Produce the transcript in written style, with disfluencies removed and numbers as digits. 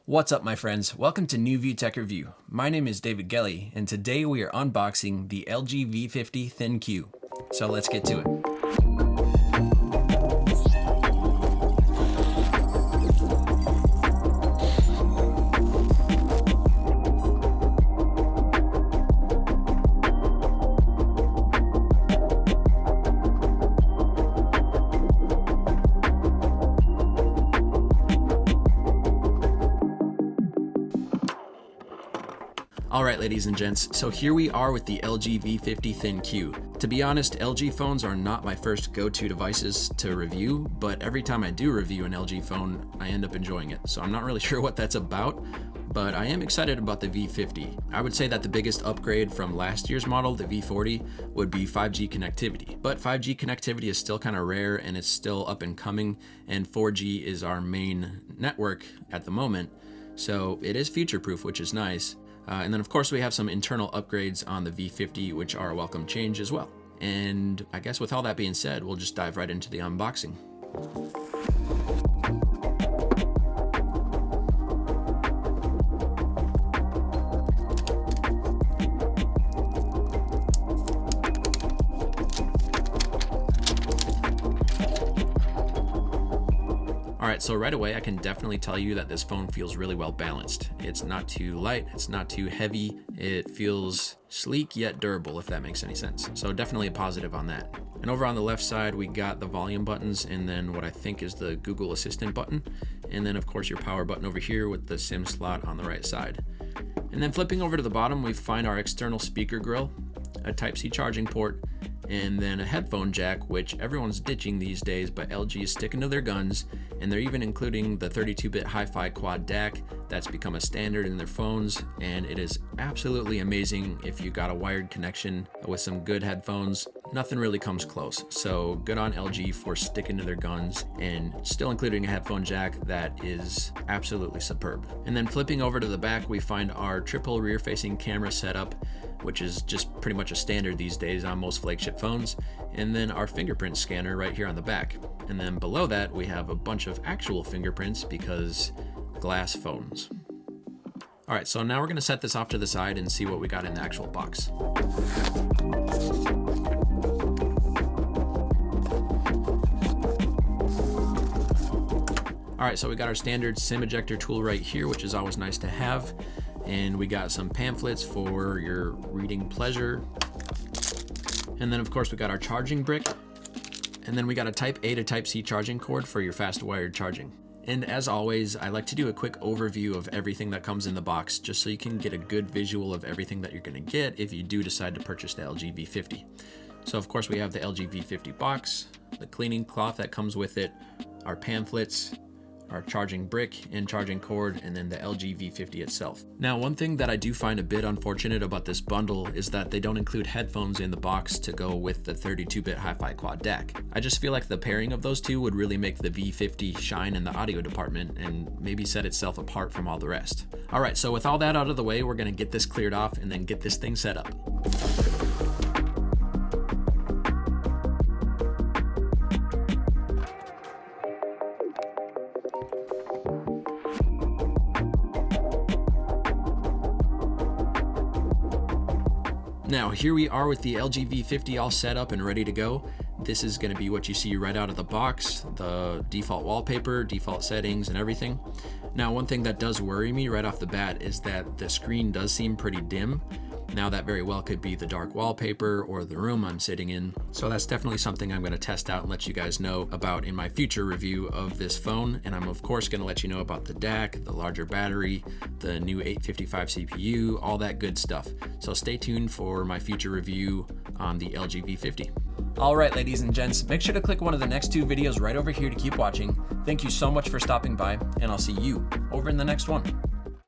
What's up, my friends? Welcome to New View Tech Review. My name is David Gelly, and today we are unboxing the LG V50 ThinQ. So let's get to it. Alright, ladies and gents, so here we are with the LG V50 ThinQ. To be honest, LG phones are not my first go-to devices to review, but every time I do review an LG phone, I end up enjoying it. So I'm not really sure what that's about, but I am excited about the V50. I would say that the biggest upgrade from last year's model, the V40, would be 5G connectivity. But 5G connectivity is still kind of rare and it's still up and coming, and 4G is our main network at the moment. So it is future-proof, which is nice. And then of course we have some internal upgrades on the V50, which are a welcome change as well. And I guess with all that being said, we'll just dive right into the unboxing. Alright, so right away I can definitely tell you that this phone feels really well balanced. It's not too light, it's not too heavy, it feels sleek yet durable, if that makes any sense. So definitely a positive on that. And over on the left side we got the volume buttons and then what I think is the Google Assistant button. And then of course your power button over here with the SIM slot on the right side. And then flipping over to the bottom we find our external speaker grill, a Type-C charging port, and then a headphone jack, which everyone's ditching these days, but LG is sticking to their guns, and they're even including the 32-bit hi-fi quad DAC that's become a standard in their phones, and it is absolutely amazing if you got a wired connection with some good headphones. Nothing really comes close, so good on LG for sticking to their guns and still including a headphone jack that is absolutely superb. And then flipping over to the back, we find our triple rear-facing camera setup, which is just pretty much a standard these days on most flagship phones, and then our fingerprint scanner right here on the back. And then below that we have a bunch of actual fingerprints because glass phones. Alright, so now we're going to set this off to the side and see what we got in the actual box. Alright, so we got our standard SIM ejector tool right here, which is always nice to have. And we got some pamphlets for your reading pleasure. And then of course we got our charging brick. And then we got a Type A to Type C charging cord for your fast wired charging. And as always, I like to do a quick overview of everything that comes in the box, just so you can get a good visual of everything that you're gonna get if you do decide to purchase the LG V50. So of course we have the LG V50 box, the cleaning cloth that comes with it, our pamphlets, our charging brick and charging cord, and then the LG V50 itself. Now, one thing that I do find a bit unfortunate about this bundle is that they don't include headphones in the box to go with the 32-bit hi-fi quad DAC. I just feel like the pairing of those two would really make the V50 shine in the audio department and maybe set itself apart from all the rest. Alright, so with all that out of the way, we're gonna get this cleared off and then get this thing set up. Now here we are with the LG V50 all set up and ready to go. This is going to be what you see right out of the box, the default wallpaper, default settings, and everything. Now one thing that does worry me right off the bat is that the screen does seem pretty dim. Now that very well could be the dark wallpaper or the room I'm sitting in. So that's definitely something I'm going to test out and let you guys know about in my future review of this phone. And I'm of course going to let you know about the DAC, the larger battery, the new 855 CPU, all that good stuff. So stay tuned for my future review on the LG V50. Alright, ladies and gents, make sure to click one of the next two videos right over here to keep watching. Thank you so much for stopping by, and I'll see you over in the next one.